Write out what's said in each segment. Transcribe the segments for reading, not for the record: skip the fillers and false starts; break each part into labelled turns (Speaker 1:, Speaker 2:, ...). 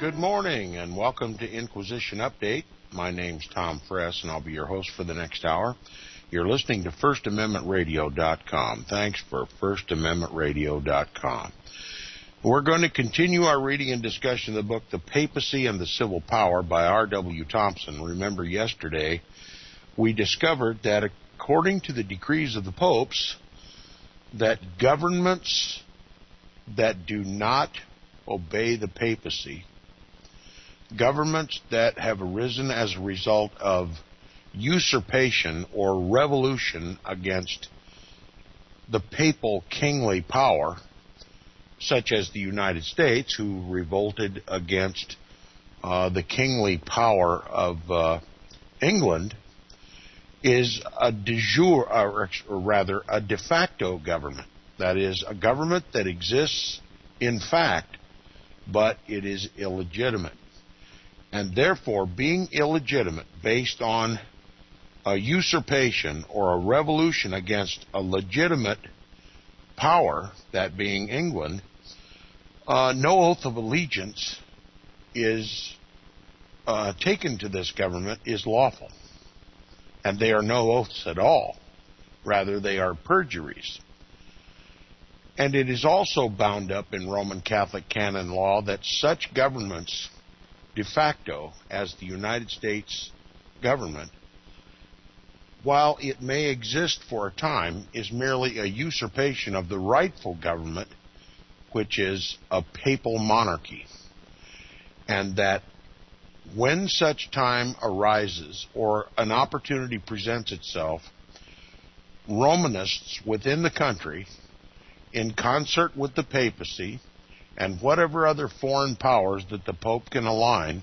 Speaker 1: Good morning and welcome to Inquisition Update. My name's Tom Fress and I'll be your host for the next hour. You're listening to FirstAmendmentRadio.com. Thanks for FirstAmendmentRadio.com. We're going to continue our reading and discussion of the book The Papacy and the Civil Power by R.W. Thompson. Remember yesterday we discovered that according to the decrees of the popes, that governments that do not obey the papacy, governments that have arisen as a result of usurpation or revolution against the papal kingly power, such as the United States, who revolted against the kingly power of England, is a de jure, or rather a de facto government. That is, a government that exists in fact, but it is illegitimate. And therefore, being illegitimate based on a usurpation or a revolution against a legitimate power, that being England, no oath of allegiance is taken to this government is lawful. And they are no oaths at all. Rather, they are perjuries. And it is also bound up in Roman Catholic canon law that such governments, de facto, as the United States government, while it may exist for a time, is merely a usurpation of the rightful government, which is a papal monarchy. And that when such time arises or an opportunity presents itself, Romanists within the country, in concert with the papacy and whatever other foreign powers that the Pope can align,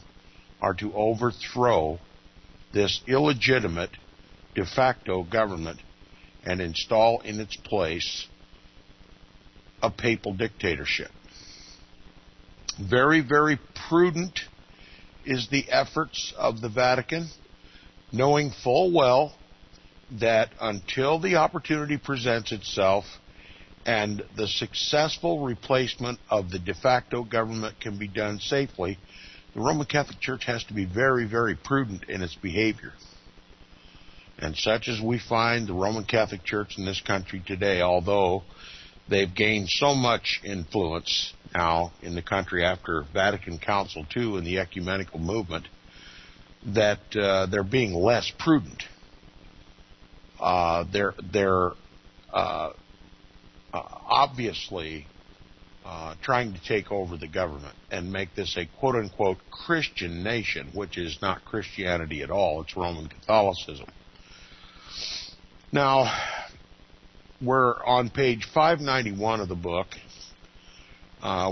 Speaker 1: are to overthrow this illegitimate de facto government and install in its place a papal dictatorship. Very, very prudent is the efforts of the Vatican, knowing full well that until the opportunity presents itself and the successful replacement of the de facto government can be done safely, the Roman Catholic Church has to be very, very prudent in its behavior. And such as we find the Roman Catholic Church in this country today, although they've gained so much influence now in the country after Vatican Council II and the ecumenical movement, that they're being less prudent. They're obviously trying to take over the government and make this a quote-unquote Christian nation, which is not Christianity at all. It's Roman Catholicism. Now, we're on page 591 of the book.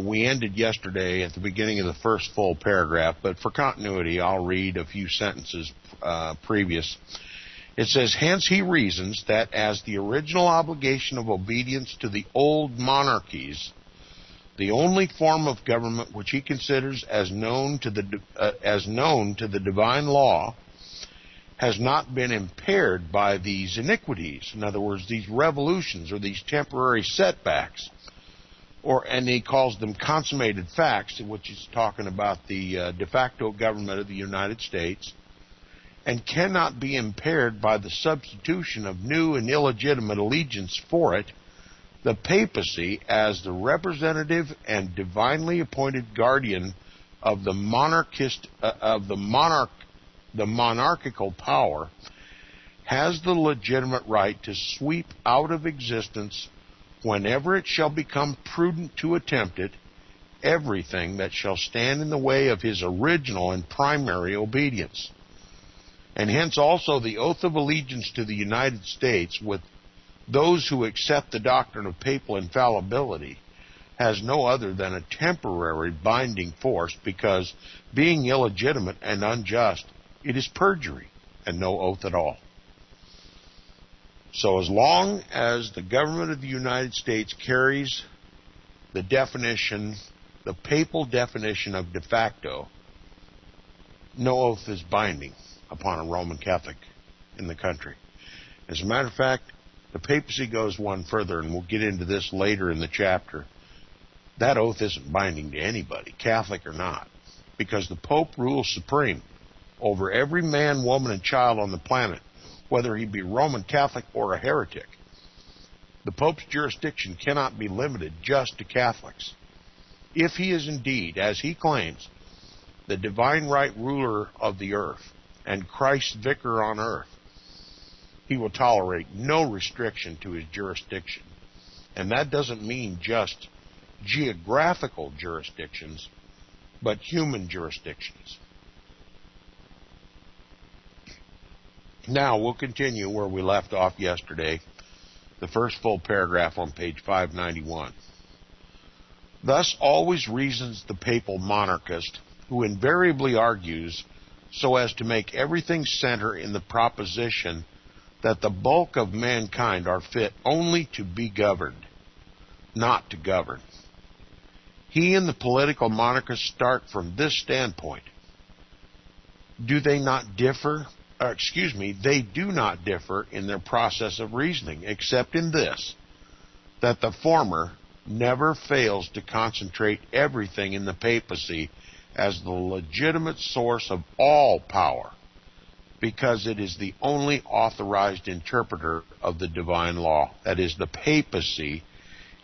Speaker 1: We ended yesterday at the beginning of the first full paragraph, but for continuity, I'll read a few sentences previous. It says, hence he reasons that as the original obligation of obedience to the old monarchies, the only form of government which he considers as known to the divine law, has not been impaired by these iniquities. In other words, these revolutions or these temporary setbacks, and he calls them consummated facts, which is talking about the de facto government of the United States, and cannot be impaired by the substitution of new and illegitimate allegiance for it, the papacy, as the representative and divinely appointed guardian of the monarchical power, has the legitimate right to sweep out of existence, whenever it shall become prudent to attempt it, everything that shall stand in the way of his original and primary obedience. And hence also the oath of allegiance to the United States with those who accept the doctrine of papal infallibility has no other than a temporary binding force, because being illegitimate and unjust, it is perjury and no oath at all. So as long as the government of the United States carries the definition, the papal definition of de facto, no oath is binding upon a Roman Catholic in the country. As a matter of fact, the papacy goes one further, and we'll get into this later in the chapter. That oath isn't binding to anybody, Catholic or not. because the Pope rules supreme over every man, woman, and child on the planet, whether he be Roman Catholic or a heretic. The Pope's jurisdiction cannot be limited just to Catholics. If he is indeed, as he claims, the divine right ruler of the earth and Christ's vicar on earth, he will tolerate no restriction to his jurisdiction. And that doesn't mean just geographical jurisdictions, but human jurisdictions. Now, we'll continue where we left off yesterday, the first full paragraph on page 591. Thus always reasons the papal monarchist, who invariably argues so as to make everything center in the proposition that the bulk of mankind are fit only to be governed, not to govern. He and the political monarchists start from this standpoint. They do not differ in their process of reasoning, except in this, that the former never fails to concentrate everything in the papacy as the legitimate source of all power, because it is the only authorized interpreter of the divine law. That is, the papacy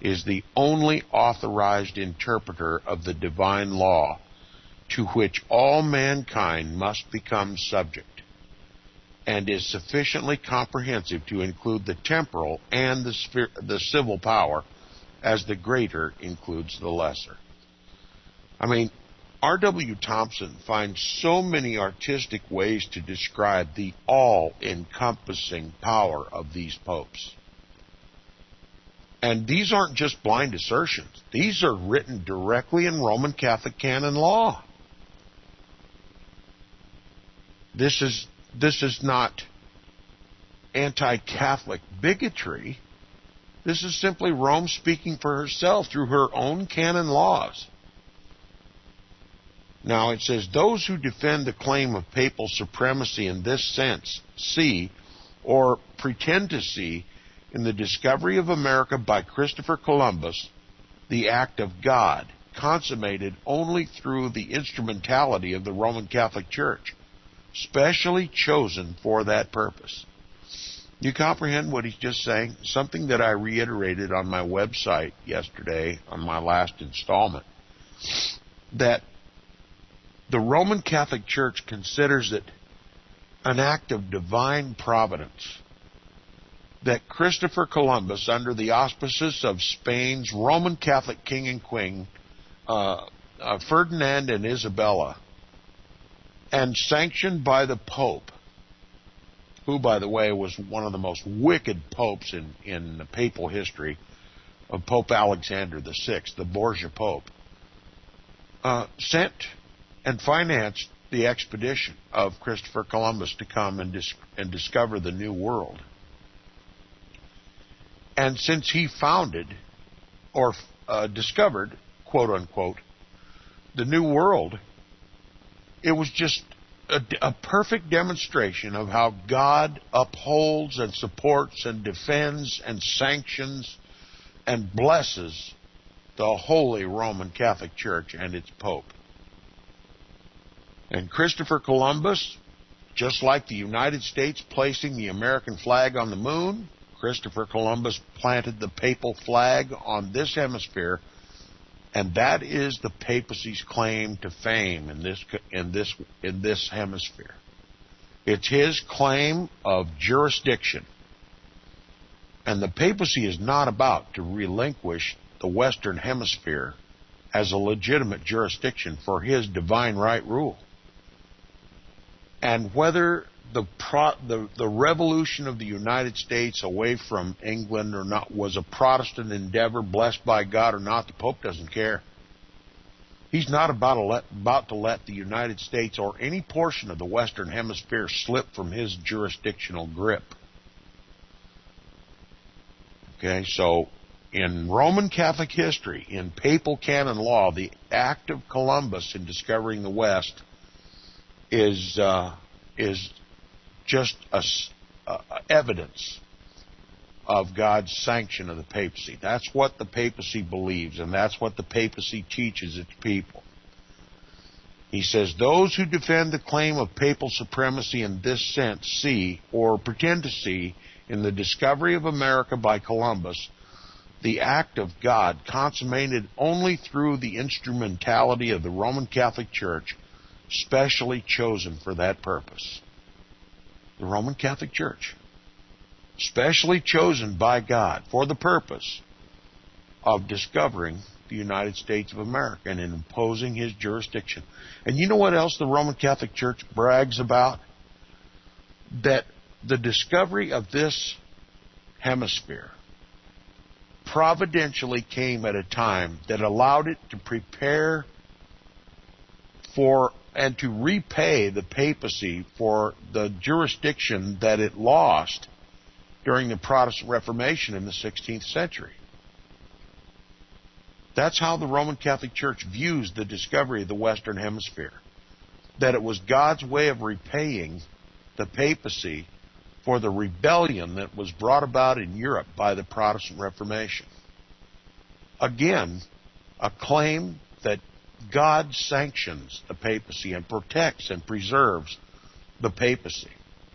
Speaker 1: is the only authorized interpreter of the divine law to which all mankind must become subject, and is sufficiently comprehensive to include the temporal and the civil power, as the greater includes the lesser. I mean, R.W. Thompson finds so many artistic ways to describe the all-encompassing power of these popes. And these aren't just blind assertions. These are written directly in Roman Catholic canon law. This is not anti-Catholic bigotry. This is simply Rome speaking for herself through her own canon laws. Now it says, those who defend the claim of papal supremacy in this sense see, or pretend to see, in the discovery of America by Christopher Columbus, the act of God, consummated only through the instrumentality of the Roman Catholic Church, specially chosen for that purpose. You comprehend what he's just saying? Something that I reiterated on my website yesterday on my last installment, that the Roman Catholic Church considers it an act of divine providence that Christopher Columbus, under the auspices of Spain's Roman Catholic king and queen, Ferdinand and Isabella, and sanctioned by the Pope, who, by the way, was one of the most wicked popes in the papal history, of Pope Alexander VI, the Borgia Pope, sent and financed the expedition of Christopher Columbus to come and discover the New World. And since he founded, or discovered, quote-unquote, the New World, it was just a perfect demonstration of how God upholds and supports and defends and sanctions and blesses the Holy Roman Catholic Church and its Pope. And Christopher Columbus, just like the United States placing the American flag on the moon, Christopher Columbus planted the papal flag on this hemisphere, and that is the papacy's claim to fame in this hemisphere. It's his claim of jurisdiction. And the papacy is not about to relinquish the Western Hemisphere as a legitimate jurisdiction for his divine right rule. And whether the revolution of the United States away from England or not was a Protestant endeavor blessed by God or not, the Pope doesn't care. He's not about to let the United States or any portion of the Western Hemisphere slip from his jurisdictional grip. Okay, so in Roman Catholic history, in papal canon law, the act of Columbus in discovering the West is just evidence of God's sanction of the papacy. That's what the papacy believes, and that's what the papacy teaches its people. He says, those who defend the claim of papal supremacy in this sense see, or pretend to see, in the discovery of America by Columbus, the act of God consummated only through the instrumentality of the Roman Catholic Church, specially chosen for that purpose. The Roman Catholic Church, specially chosen by God for the purpose of discovering the United States of America and imposing his jurisdiction. And you know what else the Roman Catholic Church brags about? That the discovery of this hemisphere providentially came at a time that allowed it to prepare for and to repay the papacy for the jurisdiction that it lost during the Protestant Reformation in the 16th century. That's how the Roman Catholic Church views the discovery of the Western Hemisphere, that it was God's way of repaying the papacy for the rebellion that was brought about in Europe by the Protestant Reformation. Again, a claim that God sanctions the papacy and protects and preserves the papacy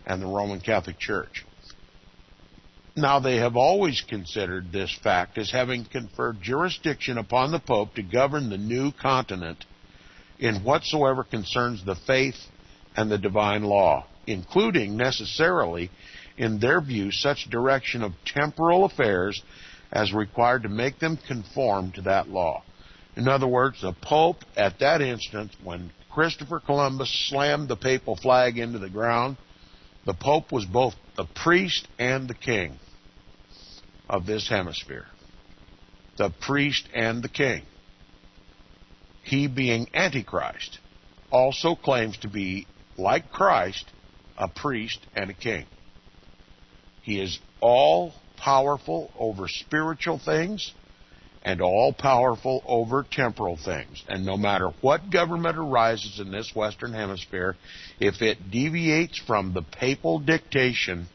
Speaker 1: and the Roman Catholic Church. Now, they have always considered this fact as having conferred jurisdiction upon the Pope to govern the new continent in whatsoever concerns the faith and the divine law, including necessarily, in their view, such direction of temporal affairs as required to make them conform to that law. In other words, the Pope, at that instant, when Christopher Columbus slammed the papal flag into the ground, the Pope was both the priest and the king of this hemisphere. The priest and the king. He, being Antichrist, also claims to be, like Christ, a priest and a king. He is all-powerful over spiritual things and all-powerful over temporal things. And no matter what government arises in this Western Hemisphere, if it deviates from the papal dictation,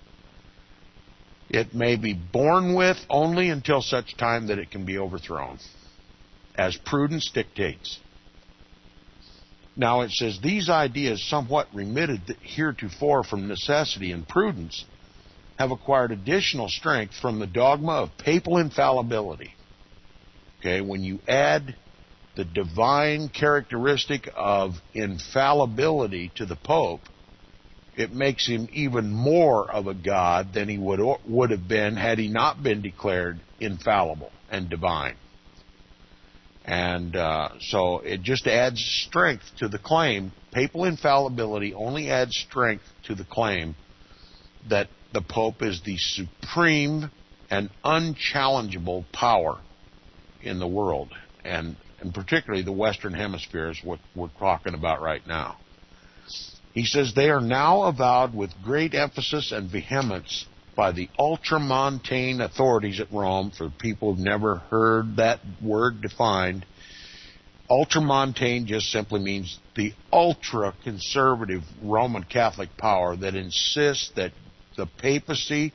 Speaker 1: it may be borne with only until such time that it can be overthrown, as prudence dictates. Now it says, these ideas, somewhat remitted heretofore from necessity and prudence, have acquired additional strength from the dogma of papal infallibility. Okay, when you add the divine characteristic of infallibility to the Pope, it makes him even more of a god than he would have been had he not been declared infallible and divine. And so it just adds strength to the claim. Papal infallibility only adds strength to the claim that the Pope is the supreme and unchallengeable power in the world, and particularly the Western Hemisphere is what we're talking about right now. He says, they are now avowed with great emphasis and vehemence by the ultramontane authorities at Rome. For people who've never heard that word defined, ultramontane just simply means the ultra-conservative Roman Catholic power that insists that the papacy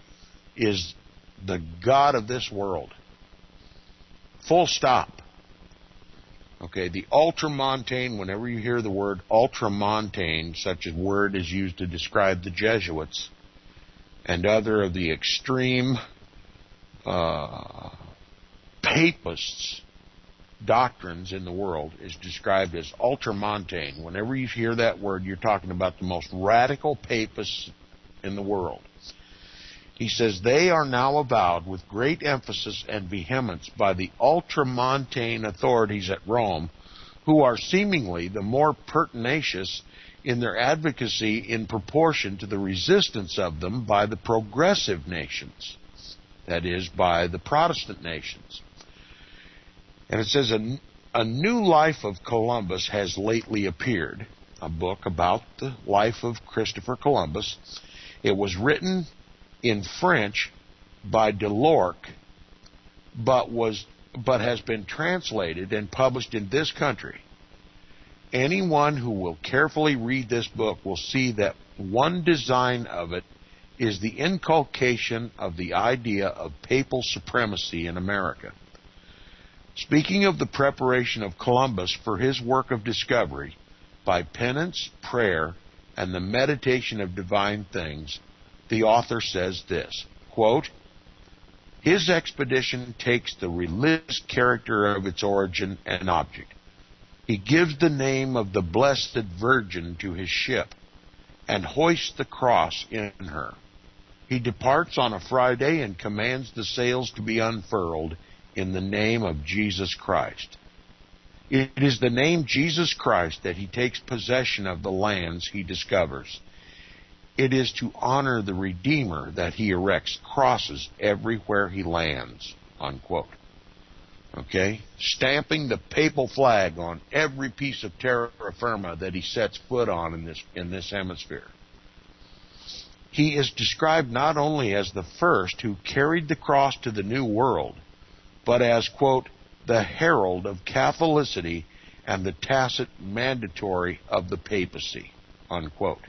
Speaker 1: is the god of this world. Full stop. Okay, the ultramontane, whenever you hear the word ultramontane, such a word is used to describe the Jesuits and other of the extreme papists' doctrines in the world, is described as ultramontane. Whenever you hear that word, you're talking about the most radical papists in the world. He says, they are now avowed with great emphasis and vehemence by the ultramontane authorities at Rome, who are seemingly the more pertinacious in their advocacy in proportion to the resistance of them by the progressive nations, that is, by the Protestant nations. And it says, a new life of Columbus has lately appeared, a book about the life of Christopher Columbus. It was written in French by Delorc, but has been translated and published in this country. Anyone who will carefully read this book will see that one design of it is the inculcation of the idea of papal supremacy in America. Speaking of the preparation of Columbus for his work of discovery, by penance, prayer, and the meditation of divine things, the author says this, quote, his expedition takes the religious character of its origin and object. He gives the name of the Blessed Virgin to his ship and hoists the cross in her. He departs on a Friday and commands the sails to be unfurled in the name of Jesus Christ. It is the name Jesus Christ that he takes possession of the lands he discovers. It is to honor the Redeemer that he erects crosses everywhere he lands, unquote. Okay? Stamping the papal flag on every piece of terra firma that he sets foot on in this hemisphere. He is described not only as the first who carried the cross to the New World, but as, quote, the herald of Catholicity and the tacit mandatory of the papacy, unquote.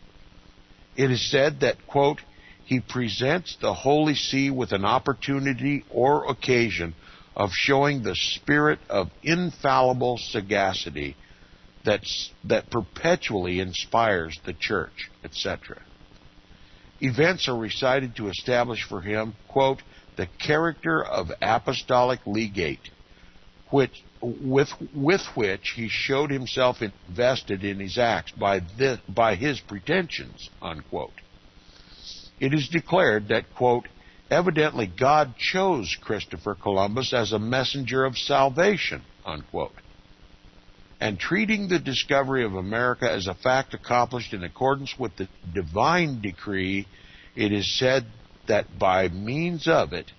Speaker 1: It is said that, quote, he presents the Holy See with an opportunity or occasion of showing the spirit of infallible sagacity that perpetually inspires the church, etc. Events are recited to establish for him, quote, the character of apostolic legate, with which he showed himself invested in his acts by his pretensions, unquote. It is declared that, quote, evidently God chose Christopher Columbus as a messenger of salvation, unquote. And treating the discovery of America as a fact accomplished in accordance with the divine decree, it is said that by means of it,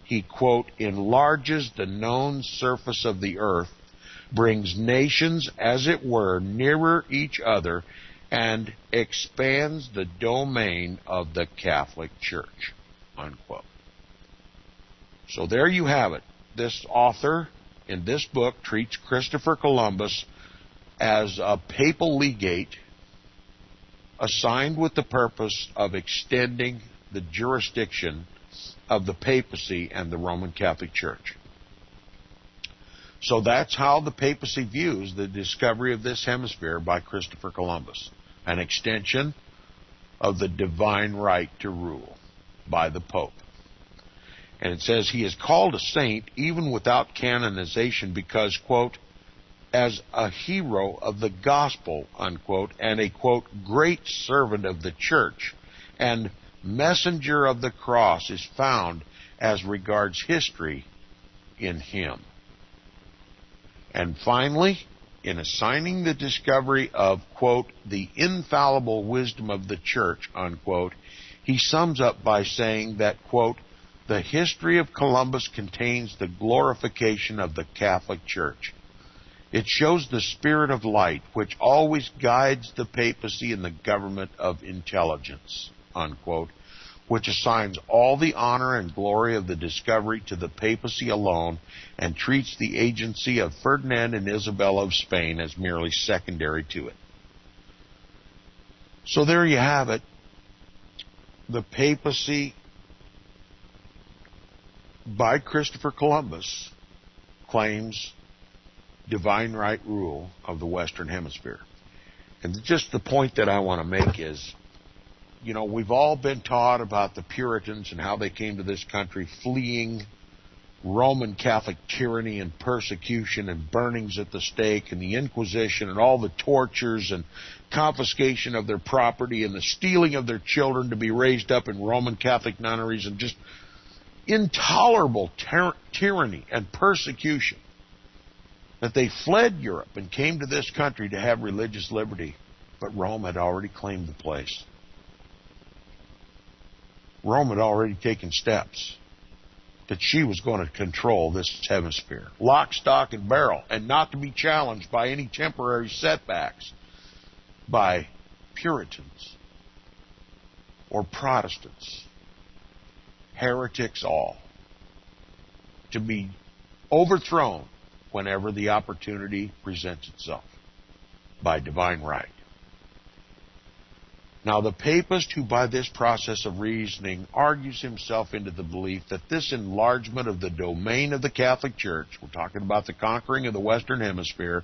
Speaker 1: he, quote, enlarges the known surface of the earth, brings nations, as it were, nearer each other, and expands the domain of the Catholic Church, unquote. So there you have it. This author in this book treats Christopher Columbus as a papal legate assigned with the purpose of extending the jurisdiction of the papacy and the Roman Catholic Church. So that's how the papacy views the discovery of this hemisphere by Christopher Columbus, an extension of the divine right to rule by the Pope. And it says he is called a saint even without canonization because, quote, as a hero of the gospel, unquote, and a, quote, great servant of the church, and messenger of the cross is found as regards history in him. And finally, in assigning the discovery of, quote, the infallible wisdom of the church, unquote, he sums up by saying that, quote, the history of Columbus contains the glorification of the Catholic Church. It shows the spirit of light which always guides the papacy in the government of intelligence, unquote, which assigns all the honor and glory of the discovery to the papacy alone and treats the agency of Ferdinand and Isabella of Spain as merely secondary to it. So there you have it. The papacy by Christopher Columbus claims divine right rule of the Western Hemisphere. And just the point that I want to make is, you know, we've all been taught about the Puritans and how they came to this country fleeing Roman Catholic tyranny and persecution and burnings at the stake and the Inquisition and all the tortures and confiscation of their property and the stealing of their children to be raised up in Roman Catholic nunneries and just intolerable tyranny and persecution, that they fled Europe and came to this country to have religious liberty, but Rome had already claimed the place. Rome had already taken steps that she was going to control this hemisphere, lock, stock, and barrel, and not to be challenged by any temporary setbacks by Puritans or Protestants, heretics all, to be overthrown whenever the opportunity presents itself by divine right. Now, the papist who by this process of reasoning argues himself into the belief that this enlargement of the domain of the Catholic Church, we're talking about the conquering of the Western Hemisphere,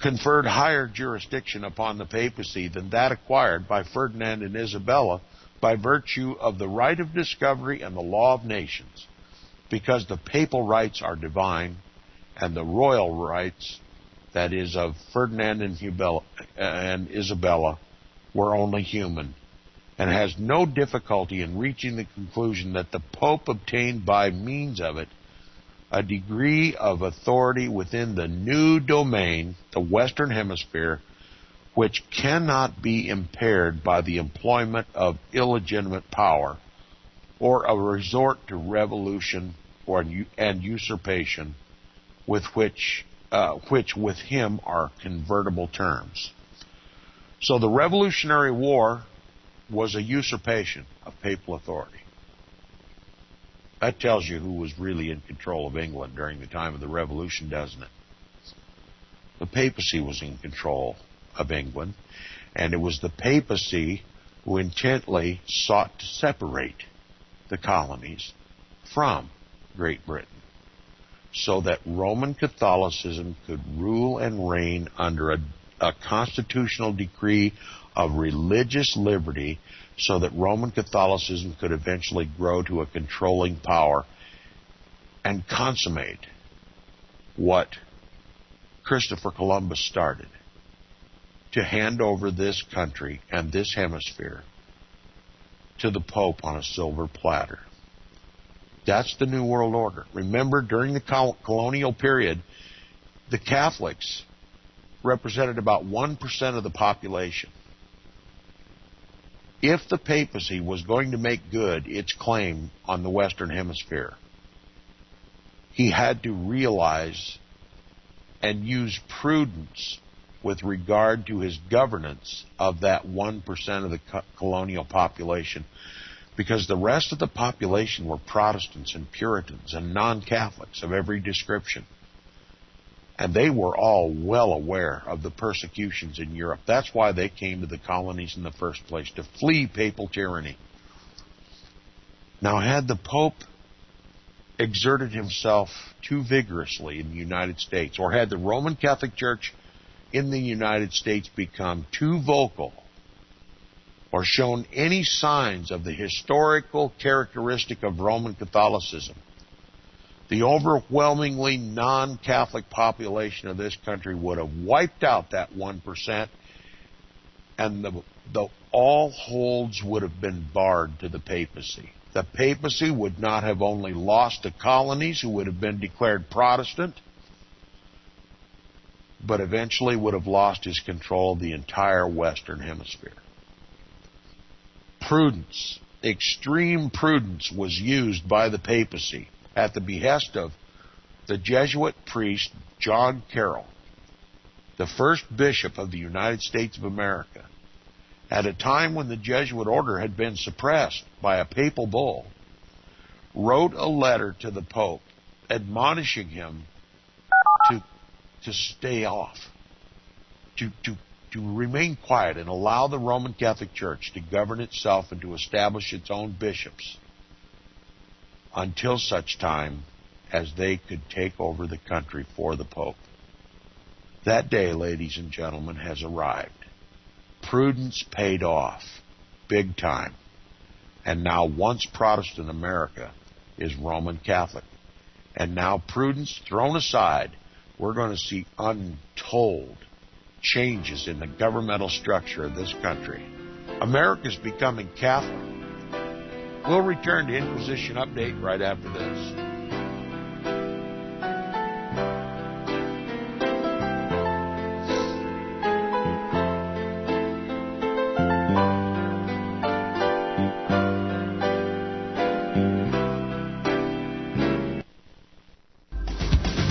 Speaker 1: conferred higher jurisdiction upon the papacy than that acquired by Ferdinand and Isabella by virtue of the right of discovery and the law of nations, because the papal rights are divine and the royal rights, that is, of Ferdinand and Isabella, were only human, and has no difficulty in reaching the conclusion that the Pope obtained by means of it a degree of authority within the new domain, the Western Hemisphere, which cannot be impaired by the employment of illegitimate power or a resort to revolution and usurpation, which with him are convertible terms. So the Revolutionary War was a usurpation of papal authority. That tells you who was really in control of England during the time of the Revolution, doesn't it? The papacy was in control of England, and it was the papacy who intently sought to separate the colonies from Great Britain, so that Roman Catholicism could rule and reign under a constitutional decree of religious liberty, so that Roman Catholicism could eventually grow to a controlling power and consummate what Christopher Columbus started, to hand over this country and this hemisphere to the Pope on a silver platter. That's the New World Order. Remember, during the colonial period, the Catholics represented about 1% of the population. If the papacy was going to make good its claim on the Western Hemisphere, he had to realize and use prudence with regard to his governance of that 1% of the colonial population, because the rest of the population were Protestants and Puritans and non-Catholics of every description. And they were all well aware of the persecutions in Europe. That's why they came to the colonies in the first place, to flee papal tyranny. Now, had the Pope exerted himself too vigorously in the United States, or had the Roman Catholic Church in the United States become too vocal, or shown any signs of the historical characteristic of Roman Catholicism, the overwhelmingly non-Catholic population of this country would have wiped out that 1%, and all holds would have been barred to the papacy. The papacy would not have only lost the colonies, who would have been declared Protestant, but eventually would have lost his control of the entire Western Hemisphere. Prudence, extreme prudence, was used by the papacy at the behest of the Jesuit priest John Carroll, the first bishop of the United States of America, at a time when the Jesuit order had been suppressed by a papal bull, wrote a letter to the Pope admonishing him to stay off, to remain quiet and allow the Roman Catholic Church to govern itself and to establish its own bishops until such time as they could take over the country for the Pope. That day, ladies and gentlemen, has arrived. Prudence paid off, big time. And now once Protestant America is Roman Catholic. And now prudence thrown aside, we're going to see untold changes in the governmental structure of this country. America's becoming Catholic. We'll return to Inquisition Update right after this.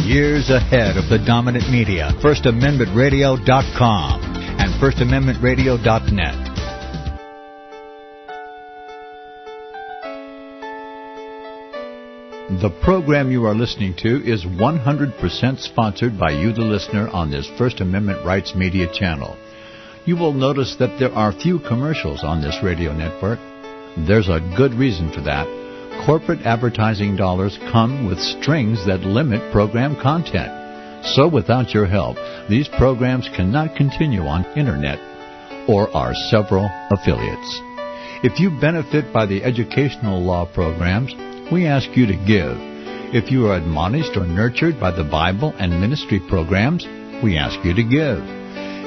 Speaker 2: Years ahead of the dominant media, FirstAmendmentRadio.com and FirstAmendmentRadio.net. The program you are listening to is 100% sponsored by you, the listener, on this First Amendment Rights Media channel. You will notice that there are few commercials on this radio network. There's a good reason for that. Corporate advertising dollars come with strings that limit program content. So without your help, these programs cannot continue on Internet or our several affiliates. If you benefit by the educational law programs, we ask you to give. If you are admonished or nurtured by the Bible and ministry programs, we ask you to give.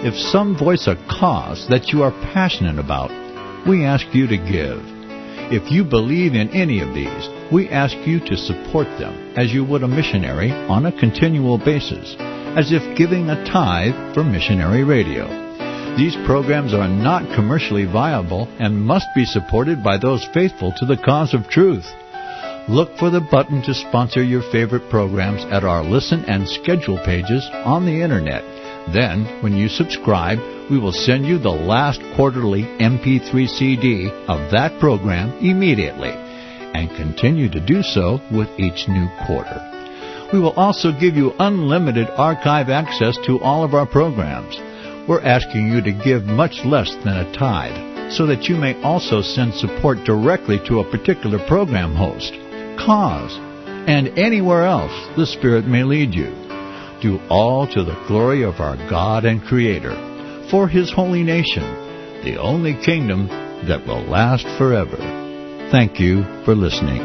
Speaker 2: If some voice a cause that you are passionate about, we ask you to give. If you believe in any of these, we ask you to support them as you would a missionary on a continual basis, as if giving a tithe for missionary radio. These programs are not commercially viable and must be supported by those faithful to the cause of truth. Look for the button to sponsor your favorite programs at our listen and schedule pages on the Internet. Then, when you subscribe, we will send you the last quarterly MP3 CD of that program immediately, and continue to do so with each new quarter. We will also give you unlimited archive access to all of our programs. We're asking you to give much less than a tithe, so that you may also send support directly to a particular program host, cause, and anywhere else the Spirit may lead you. Do all to the glory of our God and Creator, for His holy nation, the only kingdom that will last forever. Thank you for listening.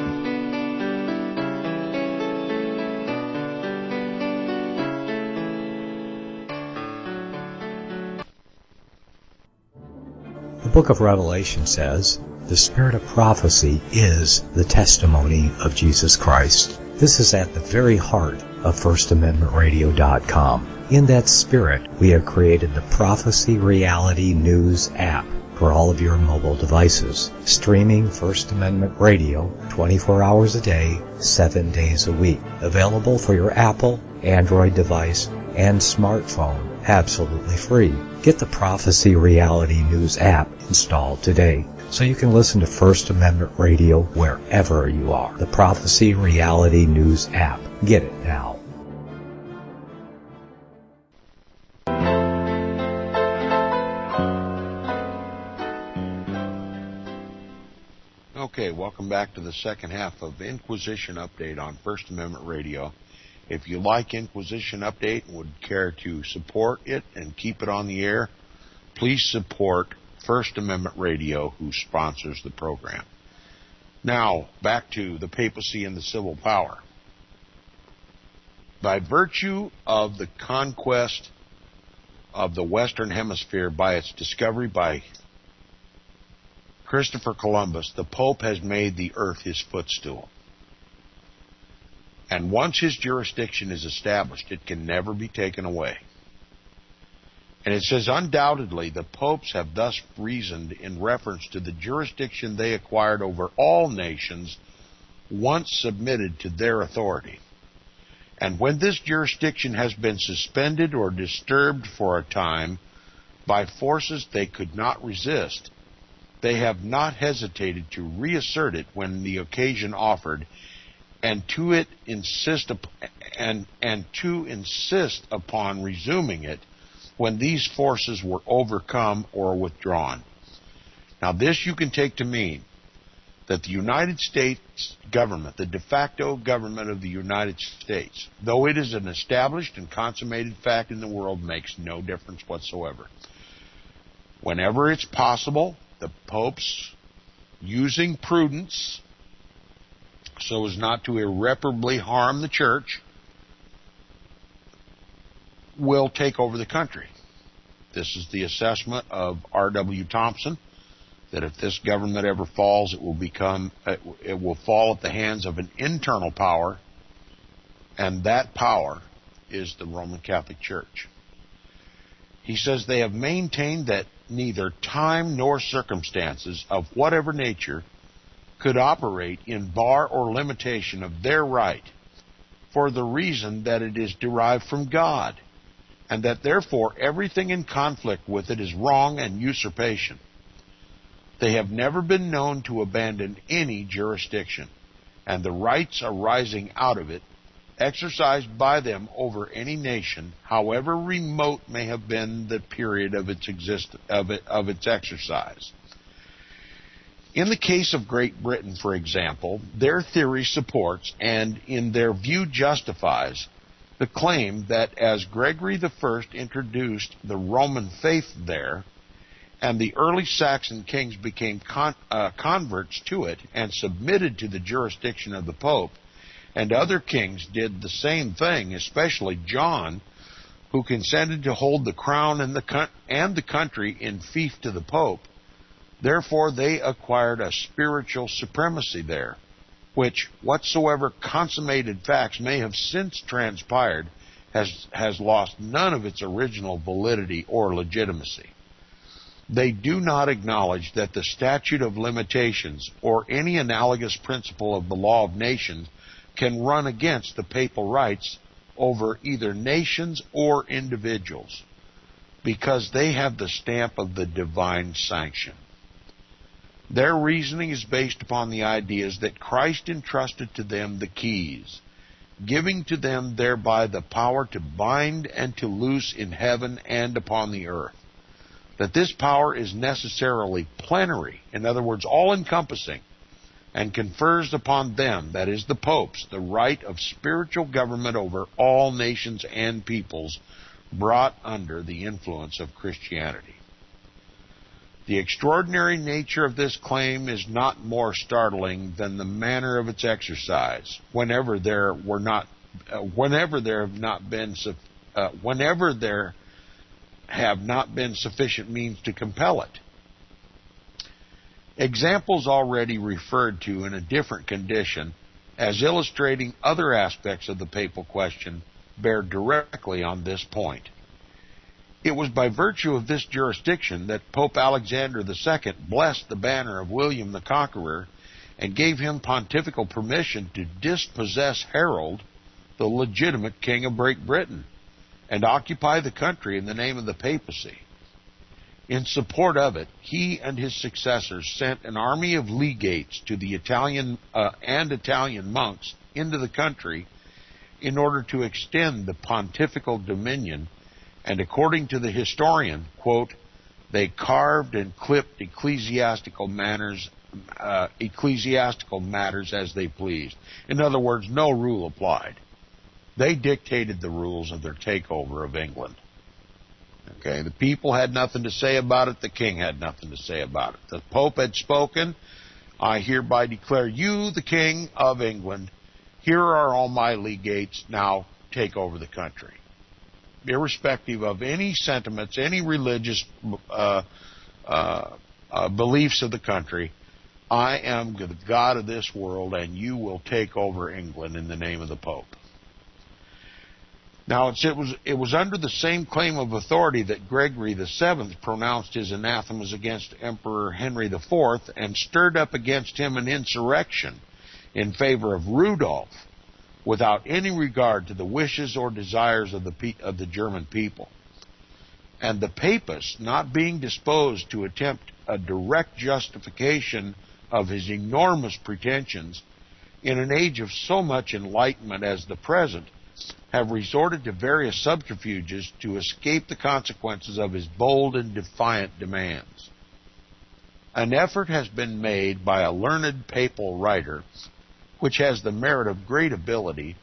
Speaker 3: The book of Revelation says, "The spirit of prophecy is the testimony of Jesus Christ." This is at the very heart of FirstAmendmentRadio.com. In that spirit, we have created the Prophecy Reality News app for all of your mobile devices, streaming First Amendment Radio 24 hours a day, 7 days a week. Available for your Apple, Android device, and smartphone, absolutely free. Get the Prophecy Reality News app installed today, so you can listen to First Amendment Radio wherever you are. The Prophecy Reality News app. Get it now.
Speaker 1: Okay, welcome back to the second half of Inquisition Update on First Amendment Radio. If you like Inquisition Update and would care to support it and keep it on the air, please support First Amendment Radio, who sponsors the program. Now, back to the papacy and the civil power. By virtue of the conquest of the Western Hemisphere by its discovery by Christopher Columbus, the Pope has made the earth his footstool. And once his jurisdiction is established, it can never be taken away. And it says, undoubtedly, the popes have thus reasoned in reference to the jurisdiction they acquired over all nations once submitted to their authority. And when this jurisdiction has been suspended or disturbed for a time by forces they could not resist, they have not hesitated to reassert it when the occasion offered, and to insist upon resuming it when these forces were overcome or withdrawn. Now, this you can take to mean that the United States government, the de facto government of the United States, though it is an established and consummated fact in the world, makes no difference whatsoever. Whenever it's possible, the popes, using prudence so as not to irreparably harm the church, will take over the country. This is the assessment of R.W. Thompson, that if this government ever falls, it will fall at the hands of an internal power, and that power is the Roman Catholic Church. He says they have maintained that neither time nor circumstances of whatever nature could operate in bar or limitation of their right, for the reason that it is derived from God, and that therefore everything in conflict with it is wrong and usurpation. They have never been known to abandon any jurisdiction, and the rights arising out of it, exercised by them over any nation, however remote may have been the period of its exercise. In the case of Great Britain, for example, their theory supports and in their view justifies the claim that as Gregory I introduced the Roman faith there, and the early Saxon kings became converts to it and submitted to the jurisdiction of the Pope, and other kings did the same thing, especially John, who consented to hold the crown and the country in fief to the Pope. Therefore, they acquired a spiritual supremacy there, which, whatsoever consummated facts may have since transpired, has lost none of its original validity or legitimacy. They do not acknowledge that the statute of limitations or any analogous principle of the law of nations can run against the papal rights over either nations or individuals, because they have the stamp of the divine sanction. Their reasoning is based upon the ideas that Christ entrusted to them the keys, giving to them thereby the power to bind and to loose in heaven and upon the earth. That this power is necessarily plenary, in other words, all-encompassing, and confers upon them, that is the popes, the right of spiritual government over all nations and peoples brought under the influence of Christianity. The extraordinary nature of this claim is not more startling than the manner of its exercise, whenever there have not been sufficient means to compel it. Examples already referred to in a different condition as illustrating other aspects of the papal question bear directly on this point. It was by virtue of this jurisdiction that Pope Alexander II blessed the banner of William the Conqueror and gave him pontifical permission to dispossess Harold, the legitimate king of Great Britain, and occupy the country in the name of the papacy. In support of it, he and his successors sent an army of legates to the Italian monks into the country in order to extend the pontifical dominion, and according to the historian, quote, they carved and clipped ecclesiastical matters as they pleased. In other words, no rule applied. They dictated the rules of their takeover of England. Okay, the people had nothing to say about it. The king had nothing to say about it. The Pope had spoken. I hereby declare you the king of England. Here are all my legates. Now take over the country. Irrespective of any sentiments, any religious beliefs of the country, I am the God of this world, and you will take over England in the name of the Pope. Now, it was under the same claim of authority that Gregory VII pronounced his anathemas against Emperor Henry IV and stirred up against him an insurrection in favor of Rudolph, without any regard to the wishes or desires of the German people. And the papists, not being disposed to attempt a direct justification of his enormous pretensions in an age of so much enlightenment as the present, have resorted to various subterfuges to escape the consequences of his bold and defiant demands. An effort has been made by a learned papal writer, which has the merit of great ability,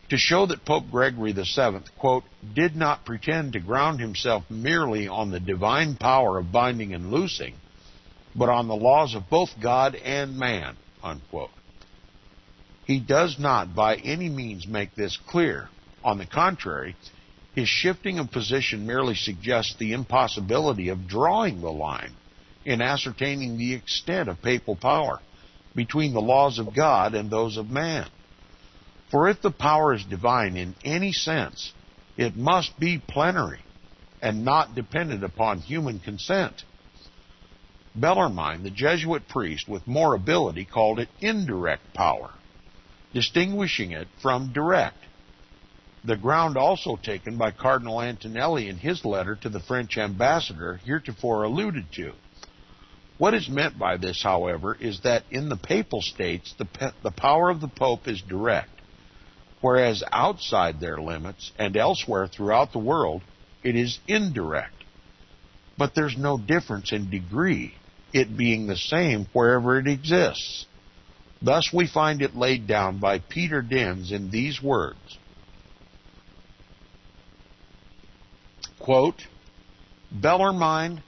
Speaker 1: to show that Pope Gregory VII, quote, did not pretend to ground himself merely on the divine power of binding and loosing, but on the laws of both God and man, unquote. He does not by any means make this clear. On the contrary, his shifting of position merely suggests the impossibility of drawing the line in ascertaining the extent of papal power between the laws of God and those of man. For if the power is divine in any sense, it must be plenary and not dependent upon human consent. Bellarmine, the Jesuit priest with more ability, called it indirect power, distinguishing it from direct, the ground also taken by Cardinal Antonelli in his letter to the French ambassador heretofore alluded to. What is meant by this, however, is that in the papal states the power of the Pope is direct, whereas outside their limits and elsewhere throughout the world it is indirect. But there's no difference in degree, it being the same wherever it exists. Thus we find it laid down by Peter Dens in these words: Quote, Bellarmine,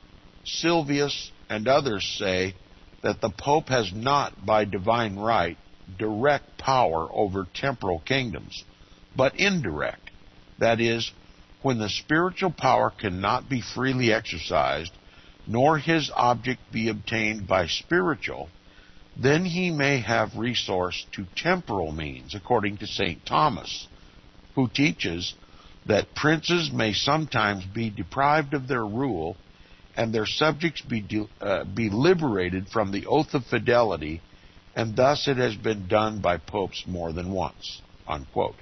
Speaker 1: Sylvius, and others say that the Pope has not, by divine right, direct power over temporal kingdoms, but indirect. That is, when the spiritual power cannot be freely exercised, nor his object be obtained by spiritual, then he may have recourse to temporal means, according to St. Thomas, who teaches that princes may sometimes be deprived of their rule and their subjects be liberated from the oath of fidelity, and thus it has been done by popes more than once, unquote.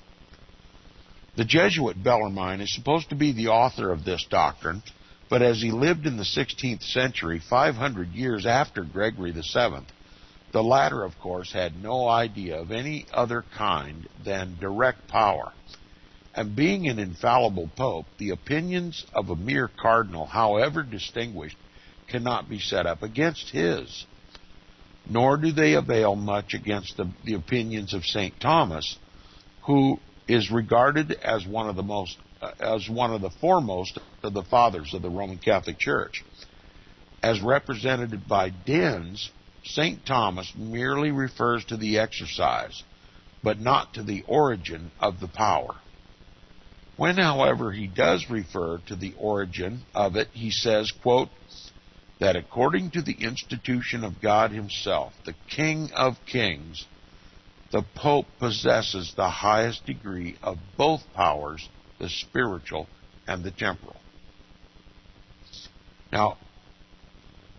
Speaker 1: The Jesuit Bellarmine is supposed to be the author of this doctrine, but as he lived in the 16th century, 500 years after Gregory VII, the latter, of course, had no idea of any other kind than direct power. And being an infallible pope, the opinions of a mere cardinal, however distinguished, cannot be set up against his. Nor do they avail much against the opinions of St. Thomas, who is regarded as one of the foremost of the fathers of the Roman Catholic Church. As represented by Dens, St. Thomas merely refers to the exercise, but not to the origin of the power. When, however, he does refer to the origin of it, he says, quote, that according to the institution of God himself, the King of Kings, the Pope possesses the highest degree of both powers, the spiritual and the temporal. Now,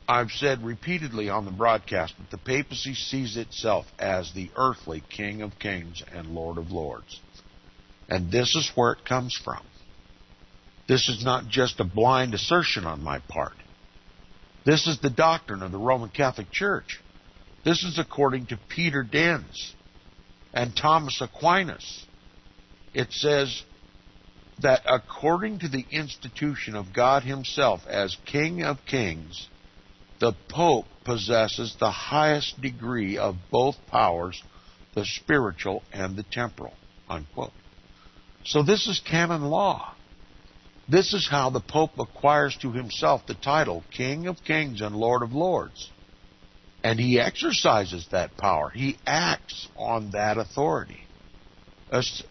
Speaker 1: I've said repeatedly on the broadcast that the papacy sees itself as the earthly King of Kings and Lord of Lords. And this is where it comes from. This is not just a blind assertion on my part. This is the doctrine of the Roman Catholic Church. This is according to Peter Dens and Thomas Aquinas. It says that according to the institution of God himself as King of Kings, the Pope possesses the highest degree of both powers, the spiritual and the temporal, unquote. So this is canon law. This is how the Pope acquires to himself the title King of Kings and Lord of Lords. And he exercises that power. He acts on that authority,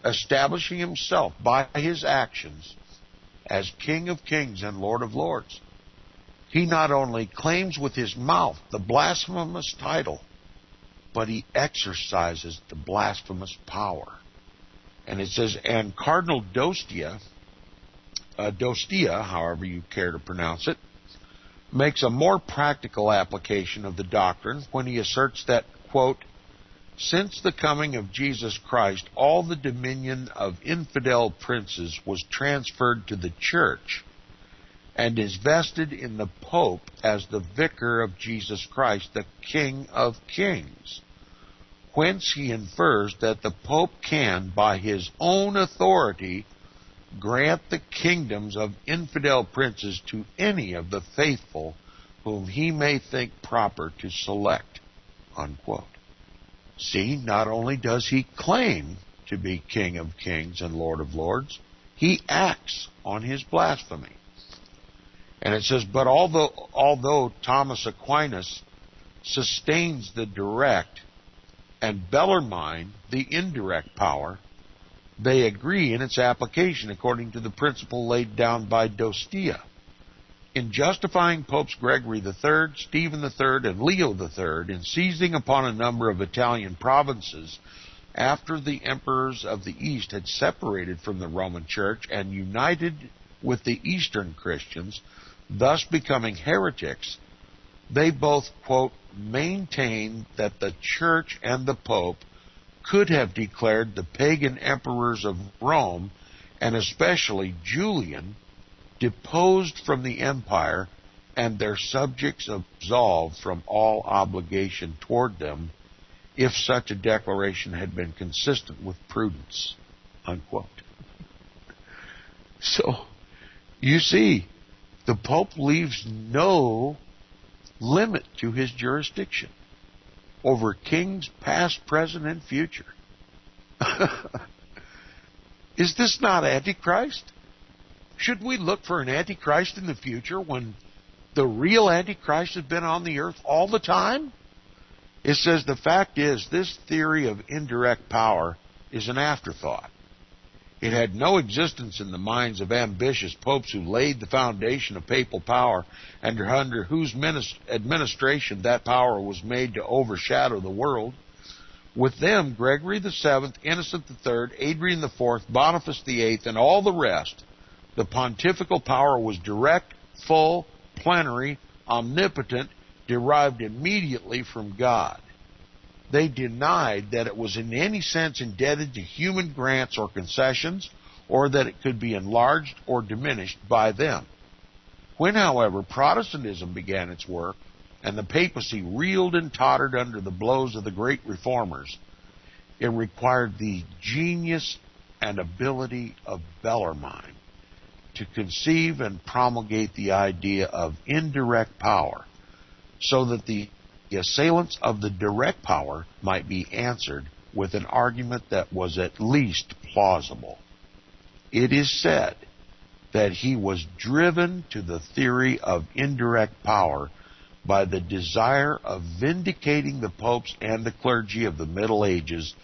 Speaker 1: establishing himself by his actions as King of Kings and Lord of Lords. He not only claims with his mouth the blasphemous title, but he exercises the blasphemous power. And it says, and Cardinal Dostia, however you care to pronounce it, makes a more practical application of the doctrine when he asserts that, quote, since the coming of Jesus Christ, all the dominion of infidel princes was transferred to the Church and is vested in the Pope as the vicar of Jesus Christ, the King of Kings. Whence he infers that the Pope can, by his own authority, grant the kingdoms of infidel princes to any of the faithful whom he may think proper to select, unquote. See, not only does he claim to be King of Kings and Lord of Lords, he acts on his blasphemy. And it says, but although Thomas Aquinas sustains the direct and Bellarmine the indirect power, they agree in its application according to the principle laid down by Dostia. In justifying Popes Gregory III, Stephen III, and Leo III in seizing upon a number of Italian provinces after the emperors of the East had separated from the Roman Church and united with the Eastern Christians, thus becoming heretics, they both, quote, maintain that the Church and the Pope could have declared the pagan emperors of Rome, and especially Julian, deposed from the empire and their subjects absolved from all obligation toward them, if such a declaration had been consistent with prudence, unquote. So, you see, the Pope leaves no limit to his jurisdiction over kings past, present, and future. Is this not Antichrist? Should we look for an Antichrist in the future when the real Antichrist has been on the earth all the time? It says the fact is this theory of indirect power is an afterthought. It had no existence in the minds of ambitious popes who laid the foundation of papal power and under whose administration that power was made to overshadow the world. With them, Gregory VII, Innocent III, Adrian IV, Boniface VIII, and all the rest, the pontifical power was direct, full, plenary, omnipotent, derived immediately from God. They denied that it was in any sense indebted to human grants or concessions, or that it could be enlarged or diminished by them. When, however, Protestantism began its work, and the papacy reeled and tottered under the blows of the great reformers, it required the genius and ability of Bellarmine to conceive and promulgate the idea of indirect power, so that the assailants of the direct power might be answered with an argument that was at least plausible. It is said that he was driven to the theory of indirect power by the desire of vindicating the popes and the clergy of the Middle Ages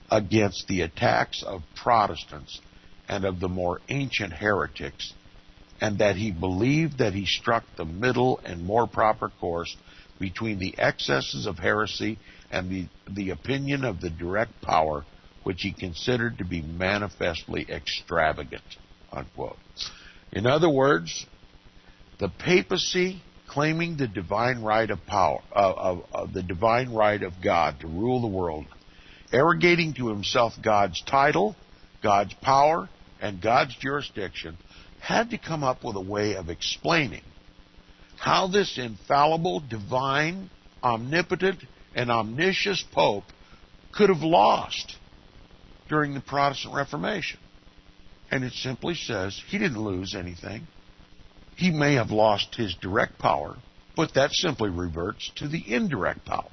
Speaker 1: against the attacks of Protestants and of the more ancient heretics, and that he believed that he struck the middle and more proper course between the excesses of heresy and the opinion of the direct power, which he considered to be manifestly extravagant, unquote. In other words, the papacy, claiming the divine right of power, the divine right of God to rule the world, arrogating to himself God's title, God's power, and God's jurisdiction, had to come up with a way of explaining how this infallible, divine, omnipotent, and omniscient Pope could have lost during the Protestant Reformation. And it simply says he didn't lose anything. He may have lost his direct power, but that simply reverts to the indirect power.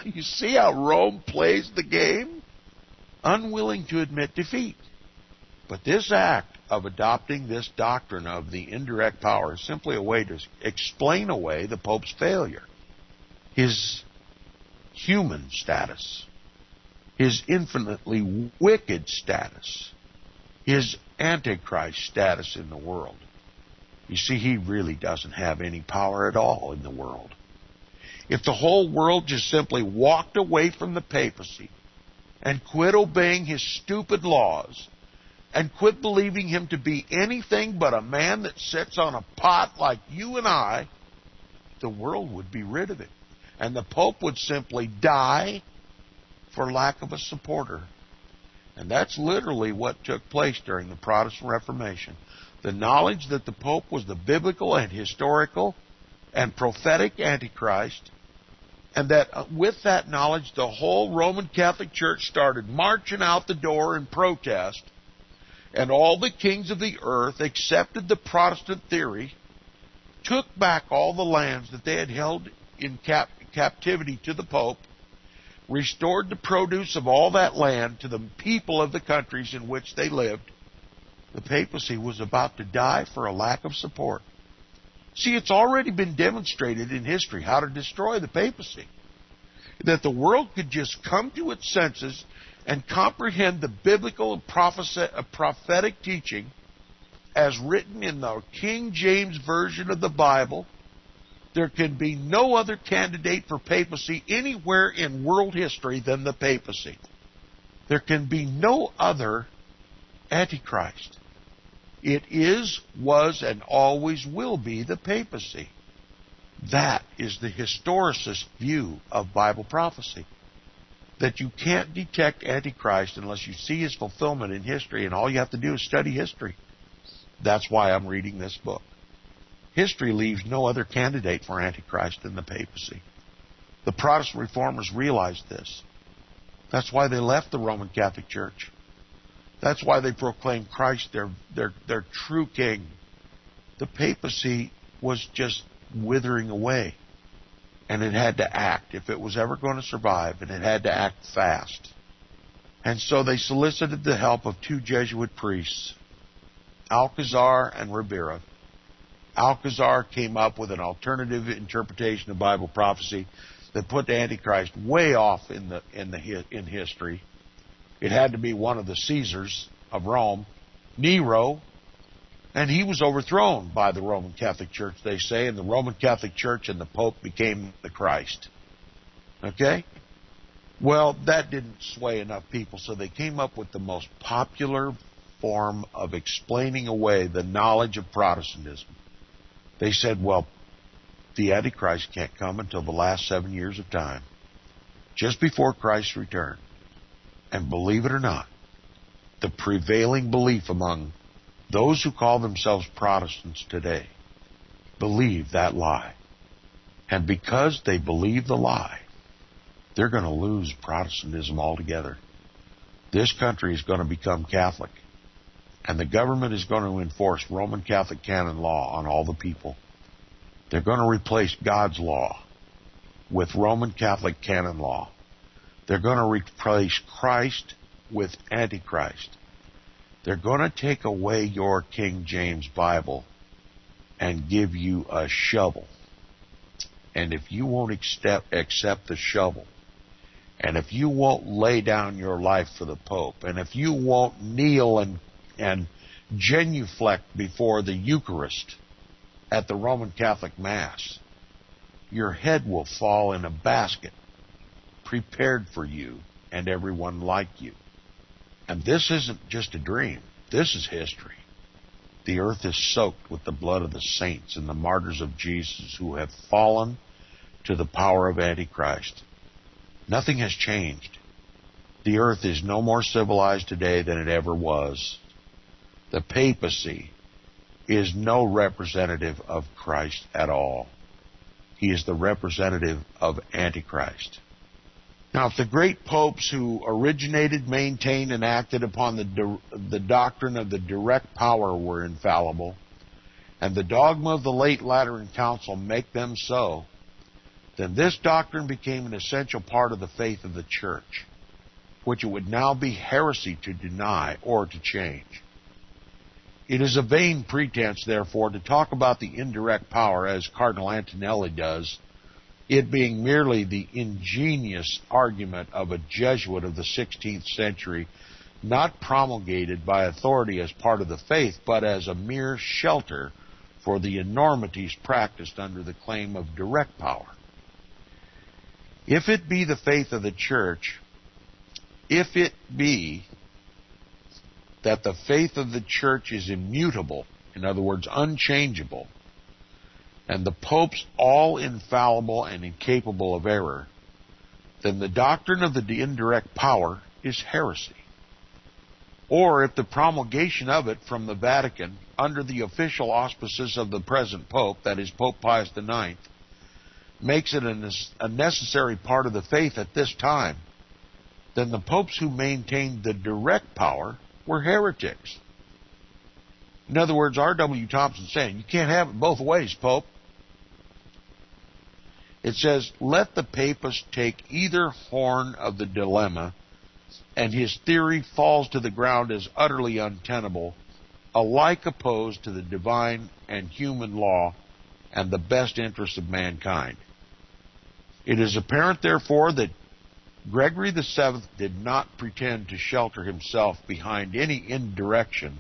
Speaker 1: You see how Rome plays the game? Unwilling to admit defeat. But this act of adopting this doctrine of the indirect power is simply a way to explain away the Pope's failure, his human status, his infinitely wicked status, his Antichrist status in the world. You see, he really doesn't have any power at all in the world. If the whole world just simply walked away from the papacy and quit obeying his stupid laws, and quit believing him to be anything but a man that sits on a pot like you and I, the world would be rid of it. And the Pope would simply die for lack of a supporter. And that's literally what took place during the Protestant Reformation. The knowledge that the Pope was the biblical and historical and prophetic Antichrist, and that with that knowledge the whole Roman Catholic Church started marching out the door in protest, and all the kings of the earth accepted the Protestant theory, took back all the lands that they had held in captivity to the Pope, restored the produce of all that land to the people of the countries in which they lived. The papacy was about to die for a lack of support. See, it's already been demonstrated in history how to destroy the papacy. That the world could just come to its senses and comprehend the biblical prophetic teaching as written in the King James Version of the Bible. There can be no other candidate for papacy anywhere in world history than the papacy. There can be no other Antichrist. It is, was, and always will be the papacy. That is the historicist view of Bible prophecy. That you can't detect Antichrist unless you see his fulfillment in history, and all you have to do is study history. That's why I'm reading this book. History leaves no other candidate for Antichrist than the papacy. The Protestant reformers realized this. That's why they left the Roman Catholic Church. That's why they proclaimed Christ their true king. The papacy was just withering away. And it had to act if it was ever going to survive, and it had to act fast. And so they solicited the help of two Jesuit priests, Alcazar and Rivera. Alcazar came up with an alternative interpretation of Bible prophecy that put the Antichrist way off in history. It had to be one of the Caesars of Rome, Nero, and he was overthrown by the Roman Catholic Church, they say, and the Roman Catholic Church and the Pope became the Christ. Okay? Well, that didn't sway enough people, so they came up with the most popular form of explaining away the knowledge of Protestantism. They said, well, the Antichrist can't come until the last 7 years of time, just before Christ's return. And believe it or not, the prevailing belief among those who call themselves Protestants today believe that lie. And because they believe the lie, they're going to lose Protestantism altogether. This country is going to become Catholic. And the government is going to enforce Roman Catholic canon law on all the people. They're going to replace God's law with Roman Catholic canon law. They're going to replace Christ with Antichrist. They're going to take away your King James Bible and give you a shovel. And if you won't accept the shovel, and if you won't lay down your life for the Pope, and if you won't kneel and genuflect before the Eucharist at the Roman Catholic Mass, your head will fall in a basket prepared for you and everyone like you. And this isn't just a dream. This is history. The earth is soaked with the blood of the saints and the martyrs of Jesus who have fallen to the power of Antichrist. Nothing has changed. The earth is no more civilized today than it ever was. The papacy is no representative of Christ at all. He is the representative of Antichrist. Now, if the great popes who originated, maintained, and acted upon the doctrine of the direct power were infallible, and the dogma of the late Lateran Council make them so, then this doctrine became an essential part of the faith of the Church, which it would now be heresy to deny or to change. It is a vain pretense, therefore, to talk about the indirect power as Cardinal Antonelli does, it being merely the ingenious argument of a Jesuit of the 16th century, not promulgated by authority as part of the faith, but as a mere shelter for the enormities practiced under the claim of direct power. If it be the faith of the Church, if it be that the faith of the Church is immutable, in other words, unchangeable, and the popes all infallible and incapable of error, then the doctrine of the indirect power is heresy. Or if the promulgation of it from the Vatican, under the official auspices of the present Pope, that is Pope Pius IX, makes it a necessary part of the faith at this time, then the popes who maintained the direct power were heretics. In other words, R.W. Thompson's saying, you can't have it both ways, Pope. It says, let the papist take either horn of the dilemma, and his theory falls to the ground as utterly untenable, alike opposed to the divine and human law and the best interests of mankind. It is apparent, therefore, that Gregory VII did not pretend to shelter himself behind any indirection,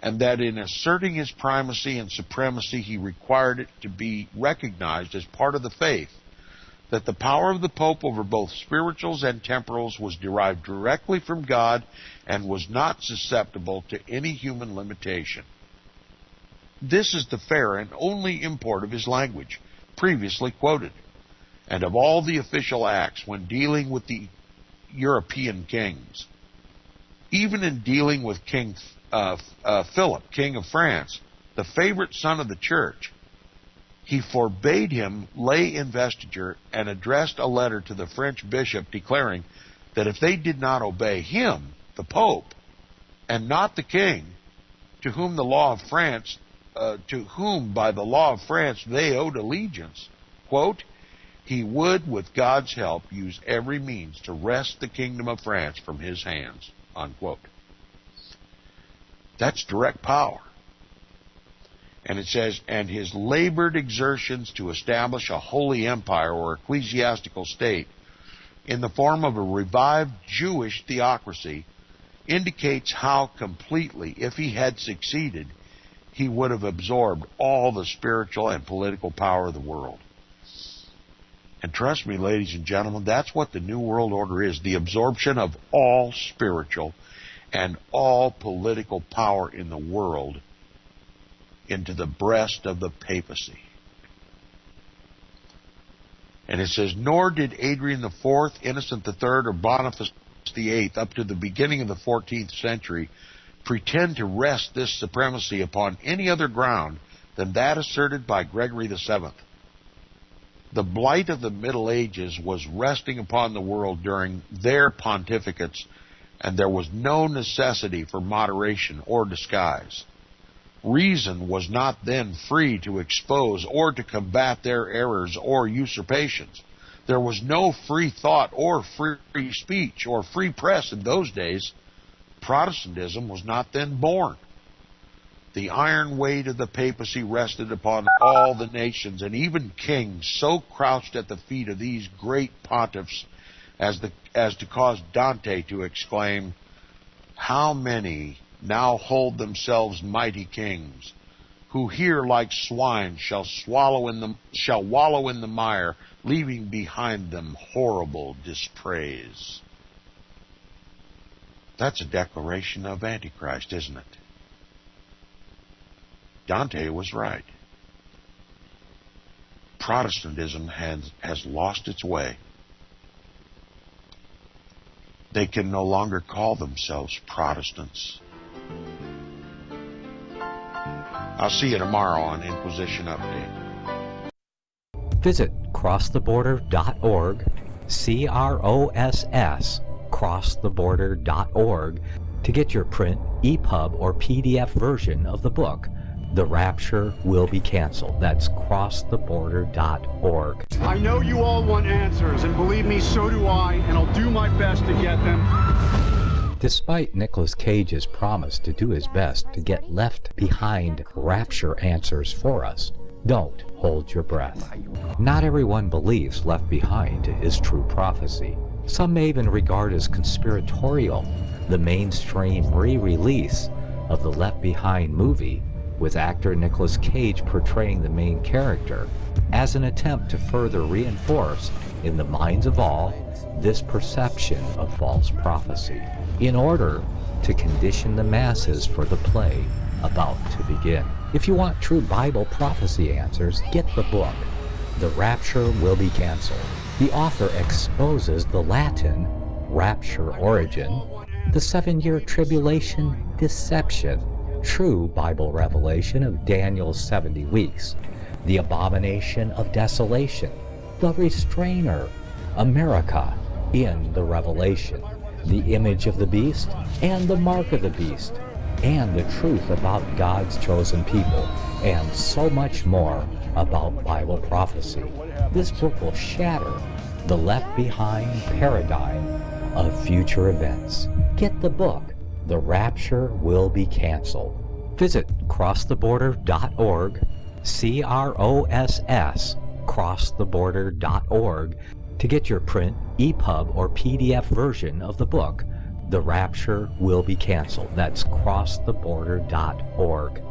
Speaker 1: and that in asserting his primacy and supremacy he required it to be recognized as part of the faith, that the power of the Pope over both spirituals and temporals was derived directly from God and was not susceptible to any human limitation. This is the fair and only import of his language, previously quoted, and of all the official acts when dealing with the European kings. Even in dealing with King Philip, King of France, the favorite son of the Church, he forbade him lay investiture and addressed a letter to the French bishop declaring that if they did not obey him, the Pope, and not the king, to whom by the law of France they owed allegiance, quote, he would, with God's help, use every means to wrest the kingdom of France from his hands, unquote. That's direct power. And it says, and his labored exertions to establish a holy empire or ecclesiastical state in the form of a revived Jewish theocracy indicates how completely, if he had succeeded, he would have absorbed all the spiritual and political power of the world. And trust me, ladies and gentlemen, that's what the New World Order is, the absorption of all spiritual and all political power in the world into the breast of the papacy. And it says, nor did Adrian IV, Innocent III, or Boniface VIII, up to the beginning of the 14th century, pretend to rest this supremacy upon any other ground than that asserted by Gregory VII. The blight of the Middle Ages was resting upon the world during their pontificates, and there was no necessity for moderation or disguise. Reason was not then free to expose or to combat their errors or usurpations. There was no free thought or free speech or free press in those days. Protestantism was not then born. The iron weight of the papacy rested upon all the nations, and even kings so crouched at the feet of these great pontiffs as to cause Dante to exclaim, how many now hold themselves mighty kings, who here like swine shall wallow in the mire, leaving behind them horrible dispraise. That's a declaration of Antichrist, isn't it? Dante was right. Protestantism has lost its way. They can no longer call themselves Protestants. I'll see you tomorrow on Inquisition Update.
Speaker 3: Visit crosstheborder.org, CROSS, crosstheborder.org, to get your print, EPUB, or PDF version of the book, The Rapture Will Be Canceled. That's crosstheborder.org.
Speaker 4: I know you all want answers, and believe me, so do I, and I'll do my best to get them.
Speaker 3: Despite Nicolas Cage's promise to do his best to get left behind rapture answers for us, don't hold your breath. Not everyone believes Left Behind is true prophecy. Some may even regard as conspiratorial the mainstream re-release of the Left Behind movie with actor Nicolas Cage portraying the main character as an attempt to further reinforce in the minds of all this perception of false prophecy, in order to condition the masses for the play about to begin. If you want true Bible prophecy answers, get the book, The Rapture Will Be Canceled. The author exposes the Latin rapture origin, the 7-year tribulation deception, true Bible revelation of Daniel's 70 weeks, the abomination of desolation, the restrainer, America in the Revelation, the image of the beast and the mark of the beast, and the truth about God's chosen people, and so much more about Bible prophecy. This book will shatter the Left Behind paradigm of future events. Get the book, The Rapture Will Be Canceled. Visit crosstheborder.org, CROSS, crosstheborder.org, to get your print, EPUB, or PDF version of the book, The Rapture Will Be Canceled. That's crosstheborder.org.